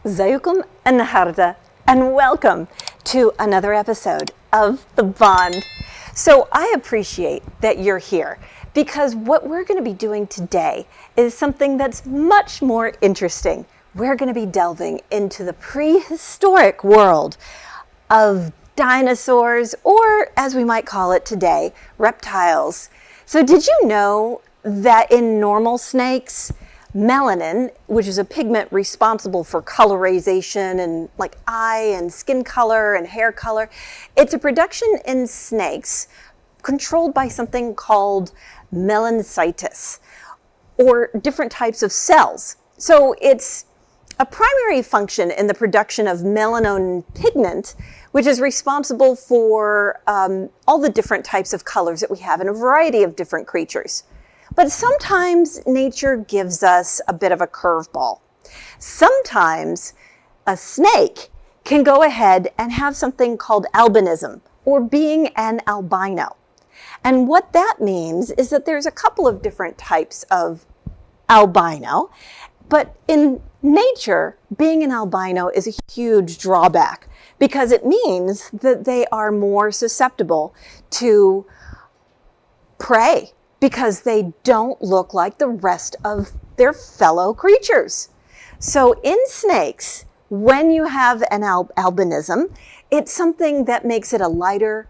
Zayukum Anharda, and welcome to another episode of The Bond. So I appreciate that you're here because what we're going to be doing today is something that's much more interesting. We're going to be delving into the prehistoric world of dinosaurs, or as we might call it today, reptiles. So did you know that in normal snakes, melanin, which is a pigment responsible for colorization and like eye and skin color and hair color, it's a production in snakes controlled by something called melanocytes, or different types of cells. So it's a primary function in the production of melanin pigment, which is responsible for all the different types of colors that we have in a variety of different creatures. But sometimes nature gives us a bit of a curveball. Sometimes a snake can go ahead and have something called albinism, or being an albino. And what that means is that there's a couple of different types of albino, but in nature, being an albino is a huge drawback because it means that they are more susceptible to prey, because they don't look like the rest of their fellow creatures. So in snakes, when you have an albinism, it's something that makes it a lighter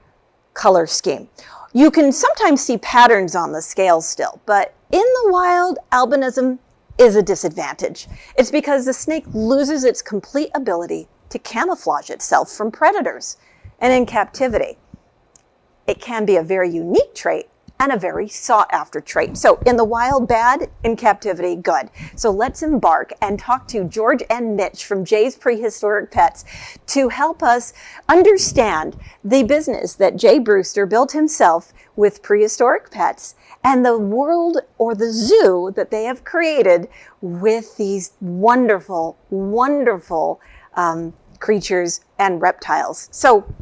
color scheme. You can sometimes see patterns on the scales still, but in the wild, albinism is a disadvantage. It's because the snake loses its complete ability to camouflage itself from predators. And in captivity, it can be a very unique trait and a very sought-after trait. So in the wild, bad; in captivity, good. So let's embark and talk to George and Mitch from Jay's Prehistoric Pets to help us understand the business that Jay Brewster built himself with prehistoric pets and the world, or the zoo, that they have created with these wonderful, wonderful creatures and reptiles. So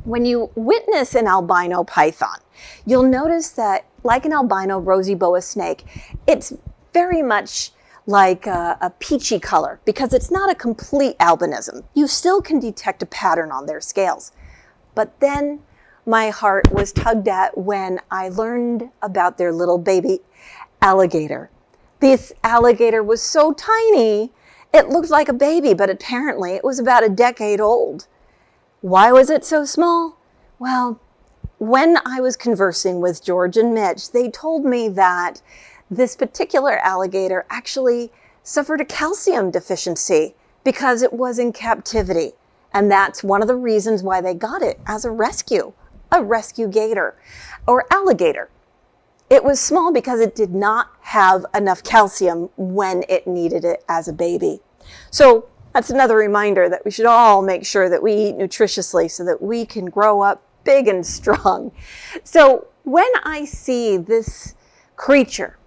when you witness an albino python, you'll notice that, like an albino rosy boa snake, it's very much like a peachy color because it's not a complete albinism. You still can detect a pattern on their scales. But then my heart was tugged at when I learned about their little baby alligator. This alligator was so tiny, it looked like a baby, but apparently it was about a decade old. Why was it so small? Well, when I was conversing with George and Mitch, they told me that this particular alligator actually suffered a calcium deficiency because it was in captivity. And that's one of the reasons why they got it as a rescue gator or alligator. It was small because it did not have enough calcium when it needed it as a baby. So that's another reminder that we should all make sure that we eat nutritiously so that we can grow up big and strong. So when I see this creature,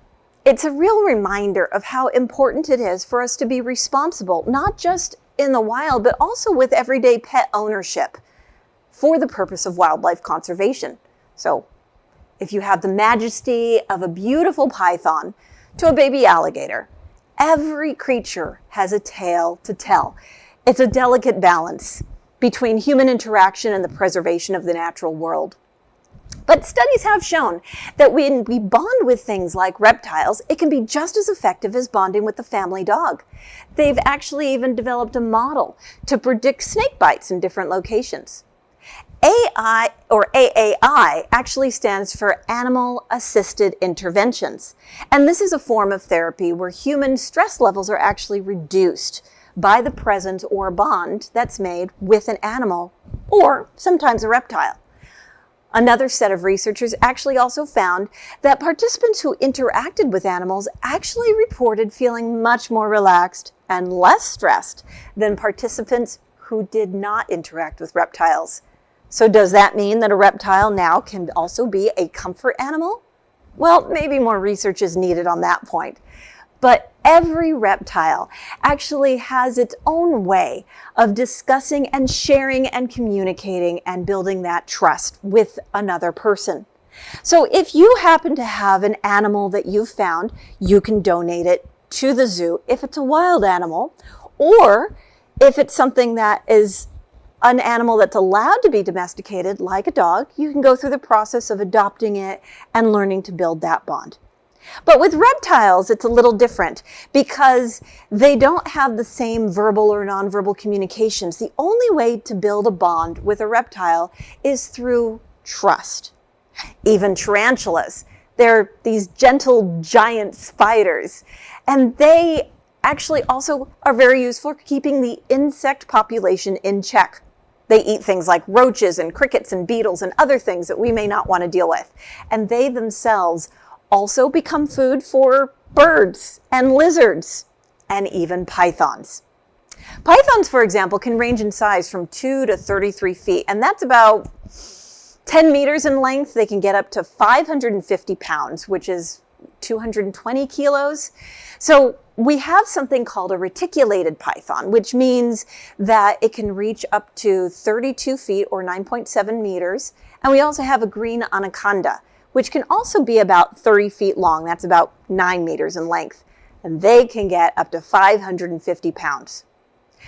it's a real reminder of how important it is for us to be responsible, not just in the wild, but also with everyday pet ownership for the purpose of wildlife conservation. So if you have the majesty of a beautiful python to a baby alligator, every creature has a tale to tell. It's a delicate balance between human interaction and the preservation of the natural world. But studies have shown that when we bond with things like reptiles, it can be just as effective as bonding with the family dog. They've actually even developed a model to predict snake bites in different locations. AI, or AAI, actually stands for Animal Assisted Interventions. And this is a form of therapy where human stress levels are actually reduced by the presence or bond that's made with an animal, or sometimes a reptile. Another set of researchers actually also found that participants who interacted with animals actually reported feeling much more relaxed and less stressed than participants who did not interact with reptiles. So does that mean that a reptile now can also be a comfort animal? Well, maybe more research is needed on that point. But every reptile actually has its own way of discussing and sharing and communicating and building that trust with another person. So if you happen to have an animal that you've found, you can donate it to the zoo if it's a wild animal, or if it's something that is an animal that's allowed to be domesticated, like a dog, you can go through the process of adopting it and learning to build that bond. But with reptiles, it's a little different because they don't have the same verbal or nonverbal communications. The only way to build a bond with a reptile is through trust. Even tarantulas, they're these gentle giant spiders, and they actually also are very useful for keeping the insect population in check. They eat things like roaches and crickets and beetles and other things that we may not want to deal with. And they themselves also become food for birds and lizards and even pythons. Pythons, for example, can range in size from 2 to 33 feet, and that's about 10 meters in length. They can get up to 550 pounds, which is 220 kilos. So we have something called a reticulated python, which means that it can reach up to 32 feet or 9.7 meters. And we also have a green anaconda, which can also be about 30 feet long. That's about 9 meters in length. And they can get up to 550 pounds.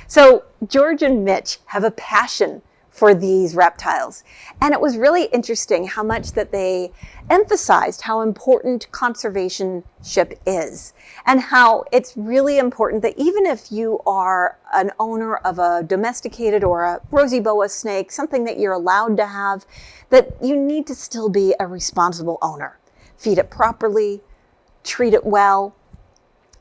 So George and Mitch have a passion for these reptiles. And it was really interesting how much that they emphasized how important conservationship is, and how it's really important that even if you are an owner of a domesticated or a rosy boa snake, something that you're allowed to have, that you need to still be a responsible owner. Feed it properly, treat it well.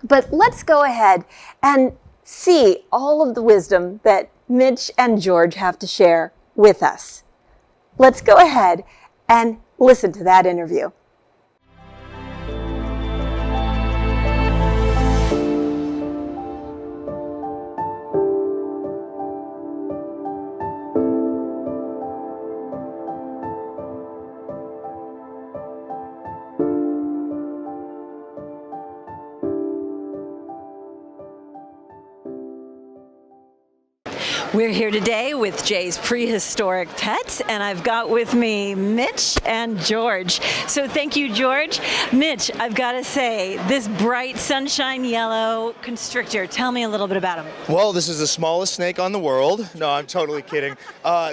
But let's go ahead and see all of the wisdom that Mitch and George have to share with us. Let's go ahead and listen to that interview. We're here today with Jay's Prehistoric Pets, and I've got with me Mitch and George. So thank you, George. Mitch, I've got to say, this bright sunshine yellow constrictor, tell me a little bit about him. Well, this is the smallest snake on the world. No, I'm totally kidding.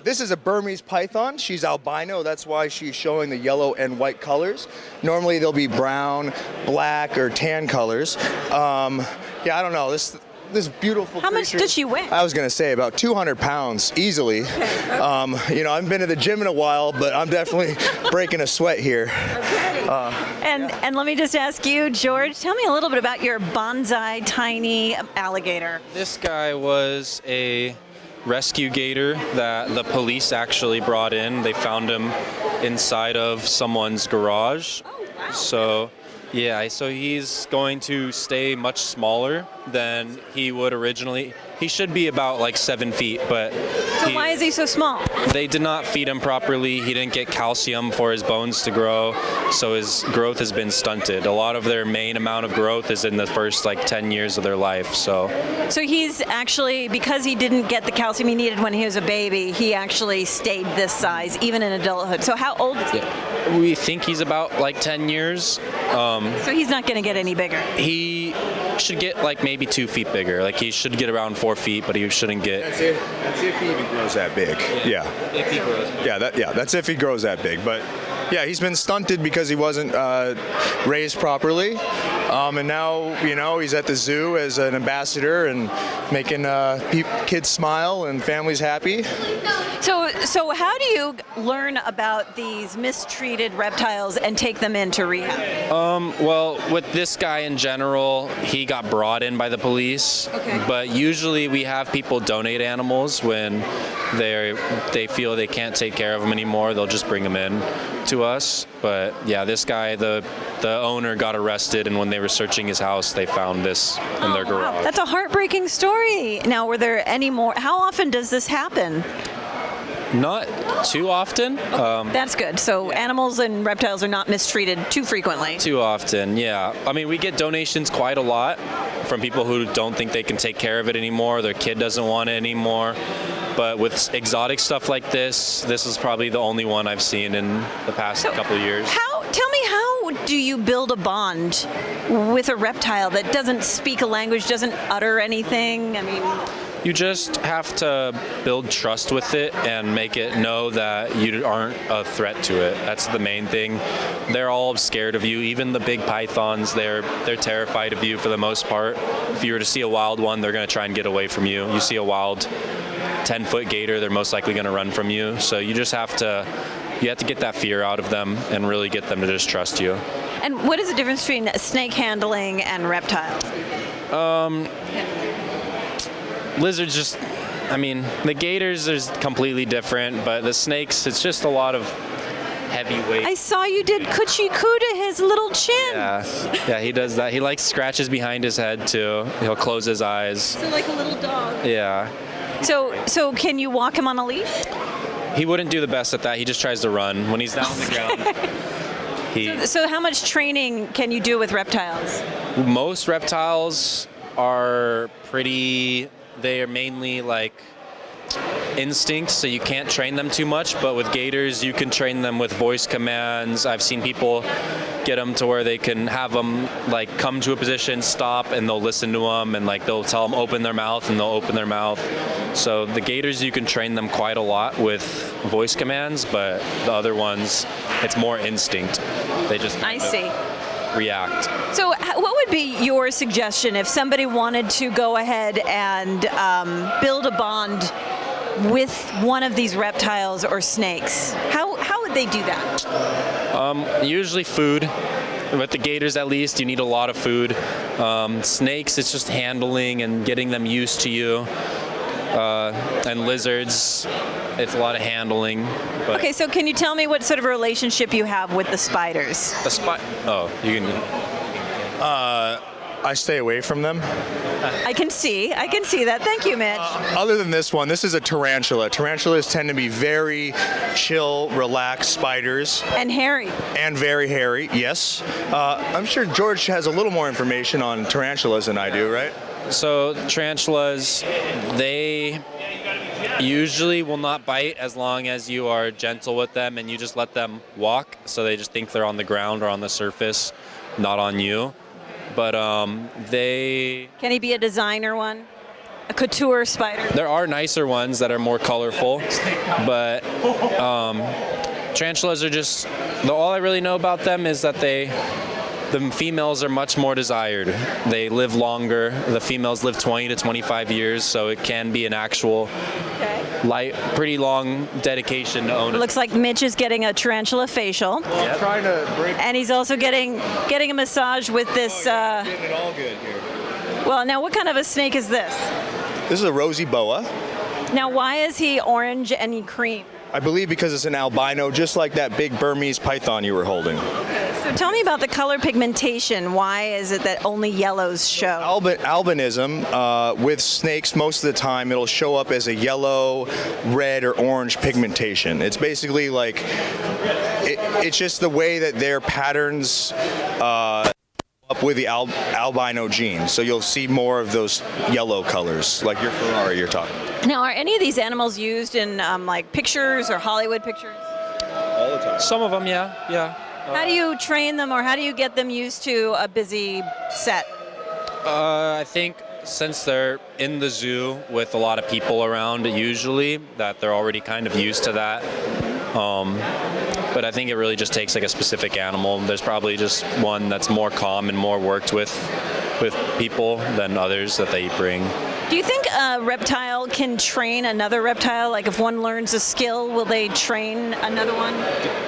This is a Burmese python. She's albino. That's why she's showing the yellow and white colors. Normally they'll be brown, black, or tan colors. Yeah, I don't know. This beautiful How creature, much does she weigh? I was going to say about 200 pounds easily. Okay. You know, I haven't been to the gym in a while, but I'm definitely breaking a sweat here. Okay. And let me just ask you, George, tell me a little bit about your bonsai tiny alligator. This guy was a rescue gator that the police actually brought in. They found him inside of someone's garage. Oh, wow. So he's going to stay much smaller than he would originally. He should be about like 7 feet, but why is he so small? They did not feed him properly. He didn't get calcium for his bones to grow, so his growth has been stunted. A lot of their main amount of growth is in the first like 10 years of their life. So he's actually, because he didn't get the calcium he needed when he was a baby, he actually stayed this size even in adulthood. So how old is he? Yeah. We think he's about like 10 years. So he's not going to get any bigger? He should get like maybe 2 feet bigger. Like he should get around 4 feet, but he shouldn't get. That's if he even grows that big. Yeah. If he grows. That's if he grows that big. But yeah, he's been stunted because he wasn't raised properly. And now, you know, he's at the zoo as an ambassador and making kids smile and families happy. So how do you learn about these mistreated reptiles and take them into rehab? Well, with this guy in general, he got brought in by the police. Okay. But usually we have people donate animals when they feel they can't take care of them anymore. They'll just bring them in to us. But yeah, this guy, the owner got arrested, and when they were searching his house, they found this in their garage. Wow. That's a heartbreaking story. Now, were there any more? How often does this happen? Not too often. That's good. So animals and reptiles are not mistreated too frequently. Too often, yeah. I mean, we get donations quite a lot from people who don't think they can take care of it anymore. Their kid doesn't want it anymore. But with exotic stuff like this is probably the only one I've seen in the past couple of years. Tell me, how do you build a bond with a reptile that doesn't speak a language, doesn't utter anything? I mean... You just have to build trust with it and make it know that you aren't a threat to it. That's the main thing. They're all scared of you. Even the big pythons, they're terrified of you for the most part. If you were to see a wild one, they're going to try and get away from you. You see a wild 10-foot gator, they're most likely going to run from you. So you just have to get that fear out of them and really get them to just trust you. And what is the difference between snake handling and reptile? Lizards just, the gators is completely different, but the snakes, it's just a lot of heavy weight. I saw you did coochie-coo to his little chin. Yeah, he does that. He scratches behind his head too. He'll close his eyes. So like a little dog. Yeah. So can you walk him on a leash? He wouldn't do the best at that. He just tries to run. When he's down on the ground, So how much training can you do with reptiles? Most reptiles are they are mainly like instinct, so you can't train them too much, but with gators you can train them with voice commands. I've seen people get them to where they can have them like come to a position, stop, and they'll listen to them, and like they'll tell them open their mouth and they'll open their mouth. So the gators, you can train them quite a lot with voice commands, but the other ones, it's more instinct. They just react. So what would be your suggestion if somebody wanted to go ahead and build a bond with one of these reptiles or snakes? How would they do that? Usually food. With the gators, at least, you need a lot of food. Snakes, it's just handling and getting them used to you. And lizards, it's a lot of handling. But Okay, so can you tell me what sort of relationship you have with the spiders? you can. I stay away from them. I can see that. Thank you, Mitch. Other than this one, this is a tarantula. Tarantulas tend to be very chill, relaxed spiders. And hairy. And very hairy, yes. I'm sure George has a little more information on tarantulas than I do, right? So tarantulas, they usually will not bite as long as you are gentle with them and you just let them walk. So they just think they're on the ground or on the surface, not on you. But Can he be a designer one? A couture spider? there are nicer ones that are more colorful, but tarantulas are just, all I really know about them is that the females are much more desired. They live longer. The females live 20 to 25 years, so it can be an actual pretty long dedication to own It it. looks like Mitch is getting a tarantula facial. I'm trying to break And he's also getting a massage with this. getting it all good here. Well, now what kind of a snake is this? This is a rosy boa. Now, why is he orange and cream? I believe because it's an albino, just like that big Burmese python you were holding. So tell me about the color pigmentation. Why is it that only yellows show? Albinism, with snakes, most of the time it'll show up as a yellow, red, or orange pigmentation. It's basically like, it's just the way that their patterns up with the albino gene. So you'll see more of those yellow colors, like your Ferrari you're talking. Now, are any of these animals used in like pictures or Hollywood pictures? All the time. Some of them, yeah. How do you train them, or how do you get them used to a busy set? I think since they're in the zoo with a lot of people around, usually, that they're already kind of used to that. But I think it really just takes like a specific animal. There's probably just one that's more calm and more worked with people than others that they bring. Do you think a reptile can train another reptile? Like if one learns a skill, will they train another one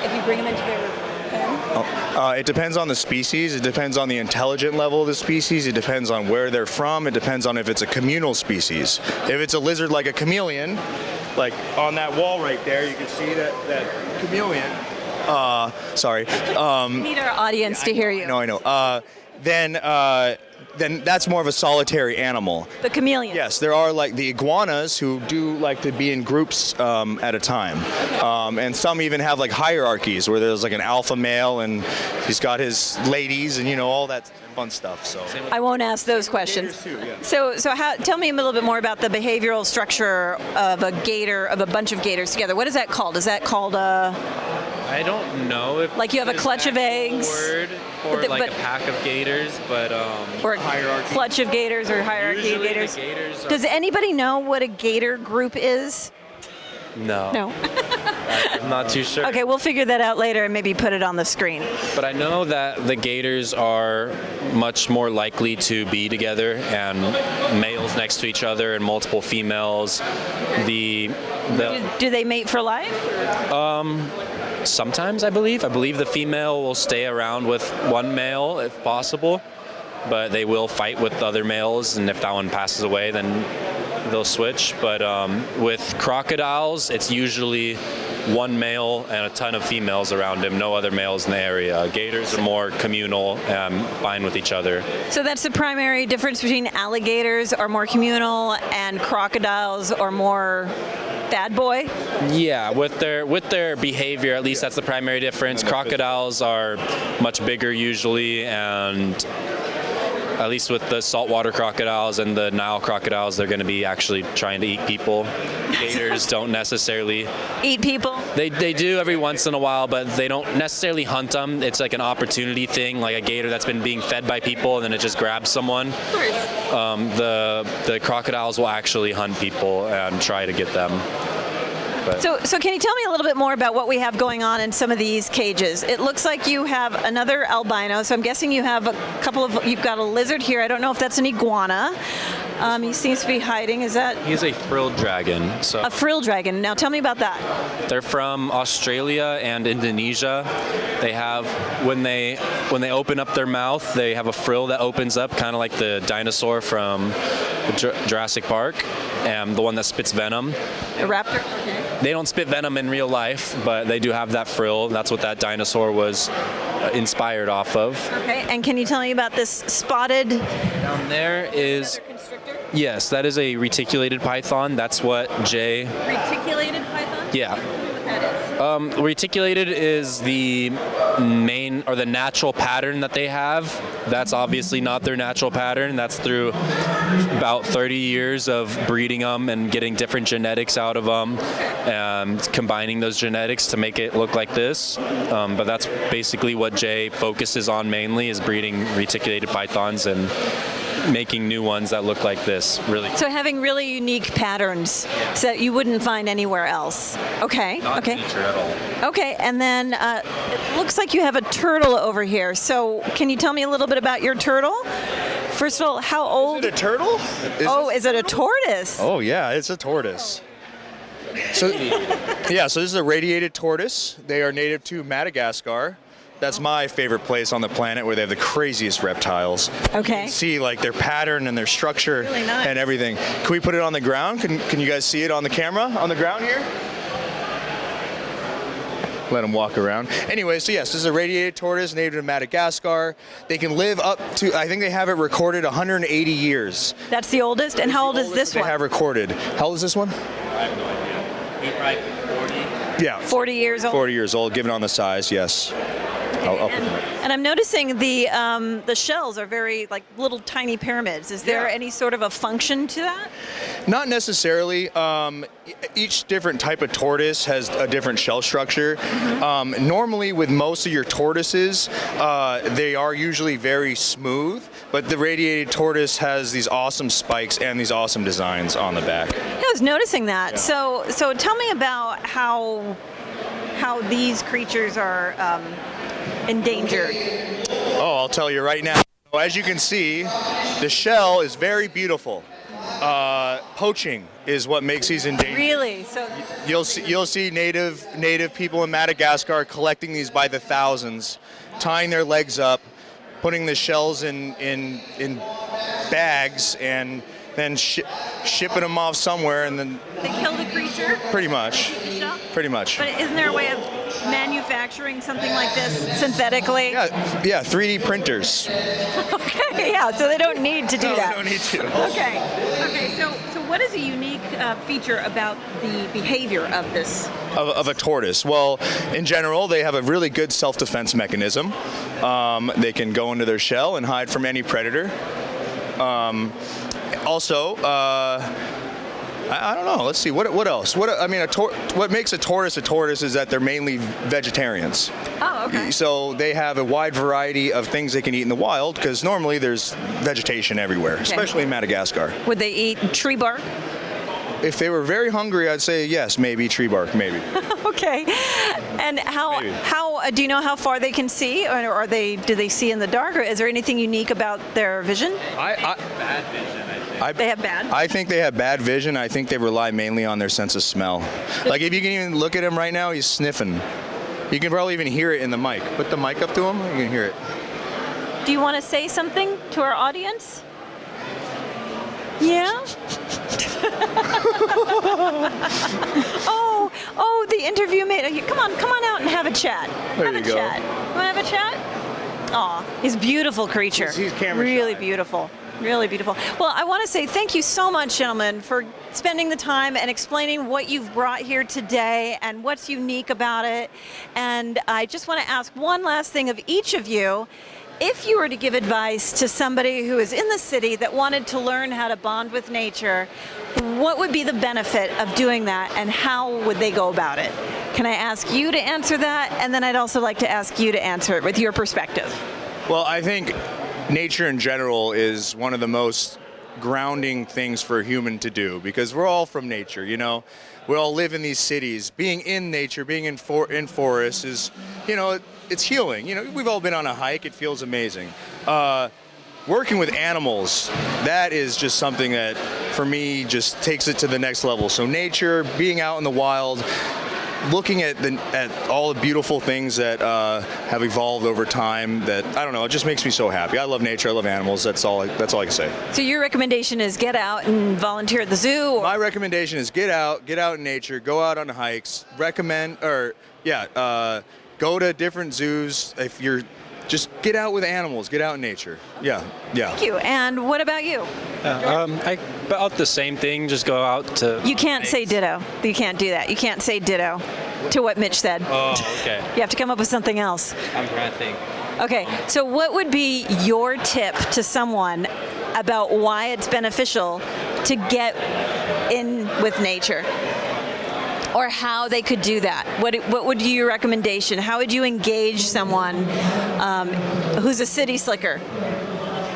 if you bring them into their pen? It depends on the species. It depends on the intelligent level of the species. It depends on where they're from. It depends on if it's a communal species. If it's a lizard like a chameleon, like on that wall right there, you can see that chameleon. Sorry. We need our audience to hear you. I know. Then that's more of a solitary animal. The chameleon. Yes, there are like the iguanas who do like to be in groups at a time. And some even have like hierarchies where there's like an alpha male and he's got his ladies and all that fun stuff. So I won't ask those questions. Too, yeah. So tell me a little bit more about the behavioral structure of a gator, of a bunch of gators together. What is that called? Is that called a... I don't know if Like you have a clutch of eggs? word or But like a pack of gators, but Or hierarchy. clutch of gators or hierarchy Usually of gators. the gators are- Does anybody know what a gator group is? No. No. I'm not too sure. Okay, we'll figure that out later and maybe put it on the screen. But I know that the gators are much more likely to be together and males next to each other and multiple females. The Do they mate for life? sometimes I believe the female will stay around with one male if possible, but they will fight with other males, and if that one passes away, then they'll switch. But with crocodiles, it's usually one male and a ton of females around him, no other males in the area. Gators are more communal and fine with each other. So that's the primary difference between alligators are more communal and crocodiles are more bad boy? Yeah, with their behavior, at least that's the primary difference. Crocodiles are much bigger usually, and at least with the saltwater crocodiles and the Nile crocodiles, they're going to be actually trying to eat people. Gators don't necessarily Eat people? They do every once in a while, but they don't necessarily hunt them. It's like an opportunity thing, like a gator that's been being fed by people, and then it just grabs someone. Of course. The crocodiles will actually hunt people and try to get them. But So can you tell me a little bit more about what we have going on in some of these cages? It looks like you have another albino, so I'm guessing you have you've got a lizard here. I don't know if that's an iguana. He seems to be hiding. Is that he's a frilled dragon. So a frill dragon? Now tell me about that. they're from Australia and Indonesia. They have when they open up their mouth, they have a frill that opens up, kind of like the dinosaur from Jurassic Park, and the one that spits venom. A raptor? Okay. They don't spit venom in real life, but they do have that frill. That's what that dinosaur was inspired off of. Okay, and can you tell me about this spotted Down there is, constrictor? yes, that is a reticulated python. That's what Jay, Reticulated python? yeah. What that is? Reticulated is the main or the natural pattern that they have. That's obviously not their natural pattern. That's through about 30 years of breeding them and getting different genetics out of them and combining those genetics to make it look like this. But that's basically what Jay focuses on mainly, is breeding reticulated pythons and making new ones that look like this. Really. So having really unique patterns so that you wouldn't find anywhere else. Okay. Not Okay. nature at all. Okay, and then it looks like you have a turtle over here. So can you tell me a little bit about your turtle? First of all, how old? Is it a turtle? Is it a tortoise? Oh yeah, it's a tortoise. So yeah, so this is a radiated tortoise. They are native to Madagascar. That's my favorite place on the planet, where they have the craziest reptiles. Okay. See like their pattern and their structure Really nice. and everything. Can we put it on the ground? Can you guys see it on the camera on the ground here? Let them walk around. Anyway, so yes, this is a radiated tortoise native to Madagascar. They can live up to, I think they have it recorded 180 years. That's the oldest. And how old is this They one? have recorded. How old is this one? I have no idea. He probably 40. Yeah. 40 years old. 40 years old, given on the size, yes. I'll put them up. And I'm noticing the shells are very like little tiny pyramids. Is there Yeah. any sort of a function to that? Not necessarily. Each different type of tortoise has a different shell structure. Normally, with most of your tortoises, they are usually very smooth, but the radiated tortoise has these awesome spikes and these awesome designs on the back. Yeah, I was noticing that. Yeah. So tell me about how these creatures are endangered. Oh, I'll tell you right now. As you can see, the shell is very beautiful. Poaching is what makes these endangered. Really? So You'll see native people in Madagascar collecting these by the thousands, tying their legs up, putting the shells in bags, and then shipping them off somewhere, and then they kill the creature? pretty much. The shell? Pretty much. But isn't there a way of manufacturing something like this synthetically? Yeah, 3D printers. Okay, yeah, so they don't need to do No, that. don't need to. Okay, so what is a unique feature about the behavior of this? Of a tortoise. Well, in general, they have a really good self-defense mechanism. They can go into their shell and hide from any predator. Also, I don't know. Let's see. What else? What makes a tortoise is that they're mainly vegetarians. Oh, okay. So they have a wide variety of things they can eat in the wild because normally there's vegetation everywhere, especially in Madagascar. Would they eat tree bark? If they were very hungry, I'd say yes, maybe tree bark, maybe. Okay. And how do you know how far they can see, or do they see in the dark, or is there anything unique about their vision? Bad vision. They have bad? I think they have bad vision. I think they rely mainly on their sense of smell. Like if you can even look at him right now, he's sniffing. You can probably even hear it in the mic. Put the mic up to him, you can hear it. Do you want to say something to our audience? Yeah? oh, the interview made. Come on out and have a chat. There have you a go. chat. You want to have a chat? Aw, he's a beautiful creature. He's camera really shy. beautiful. Really beautiful. Well, I want to say thank you so much, gentlemen, for spending the time and explaining what you've brought here today and what's unique about it. And I just want to ask one last thing of each of you. If you were to give advice to somebody who is in the city that wanted to learn how to bond with nature, what would be the benefit of doing that, and how would they go about it? Can I ask you to answer that? And then I'd also like to ask you to answer it with your perspective. Well, I think nature in general is one of the most grounding things for a human to do because we're all from nature, you know. We all live in these cities. Being in nature, being in forests is, you know, it's healing. You know, we've all been on a hike. It feels amazing. Working with animals, that is just something that, for me, just takes it to the next level. So nature, being out in the wild, looking at all the beautiful things that have evolved over time, that, I don't know, it just makes me so happy. I love nature, I love animals, that's all I can say. So your recommendation is get out and volunteer at the zoo? My recommendation is get out in nature, go out on hikes, go to different zoos. If you're, just get out with animals, get out in nature. Yeah. Thank you. And what about you? About the same thing, just go out to... You can't say ditto. You can't do that. You can't say ditto to what Mitch said. Oh, okay. You have to come up with something else. I'm trying to think. Okay, so what would be your tip to someone about why it's beneficial to get in with nature? Or how they could do that? What would be your recommendation? How would you engage someone who's a city slicker?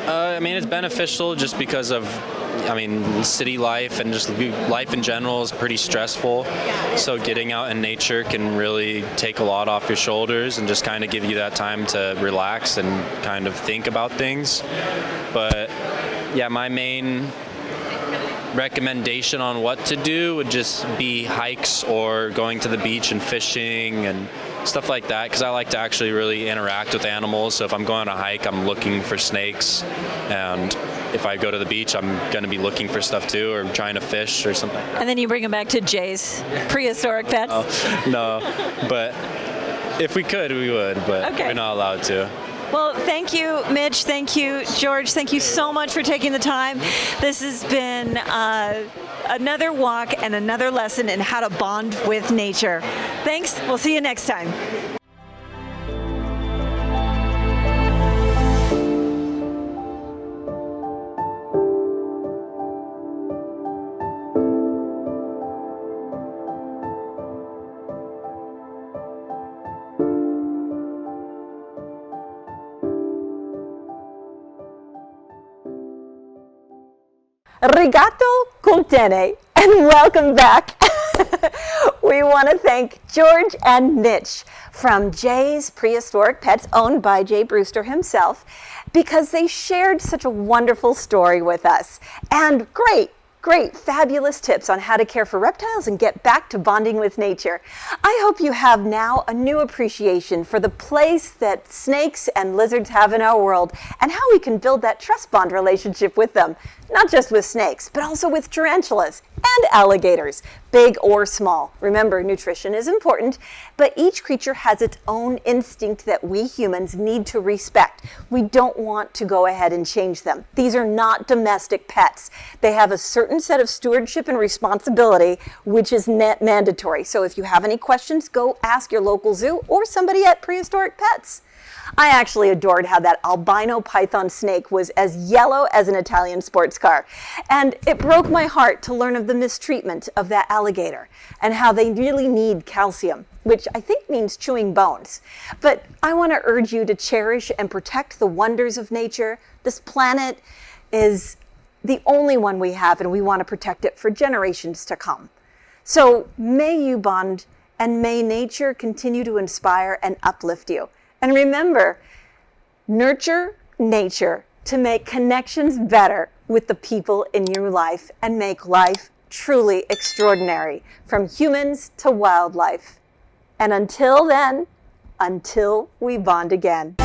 It's beneficial just because of, city life and just life in general is pretty stressful. So getting out in nature can really take a lot off your shoulders and just kind of give you that time to relax and kind of think about things. But yeah, my main recommendation on what to do would just be hikes or going to the beach and fishing and stuff like that, because I like to actually really interact with animals. So if I'm going on a hike, I'm looking for snakes, and if I go to the beach, I'm going to be looking for stuff too, or trying to fish or something. And then you bring them back to Jay's prehistoric pets? No, but if we could, we would, but Okay. We're not allowed to. Well, thank you, Mitch. Thank you, George. Thank you so much for taking the time. This has been another walk and another lesson in how to bond with nature. Thanks. We'll see you next time. Rigato Kultene, and welcome back. We want to thank George and Mitch from Jay's Prehistoric Pets, owned by Jay Brewster himself, because they shared such a wonderful story with us. And great, fabulous tips on how to care for reptiles and get back to bonding with nature. I hope you have now a new appreciation for the place that snakes and lizards have in our world and how we can build that trust bond relationship with them. Not just with snakes, but also with tarantulas and alligators, big or small. Remember, nutrition is important, but each creature has its own instinct that we humans need to respect. We don't want to go ahead and change them. These are not domestic pets. They have a certain set of stewardship and responsibility, which is mandatory. So if you have any questions, go ask your local zoo or somebody at Prehistoric Pets. I actually adored how that albino python snake was as yellow as an Italian sports car. And it broke my heart to learn of the mistreatment of that alligator and how they really need calcium, which I think means chewing bones. But I want to urge you to cherish and protect the wonders of nature. This planet is the only one we have, and we want to protect it for generations to come. So may you bond, and may nature continue to inspire and uplift you. And remember, nurture nature to make connections better with the people in your life and make life truly extraordinary, from humans to wildlife. And until then, until we bond again.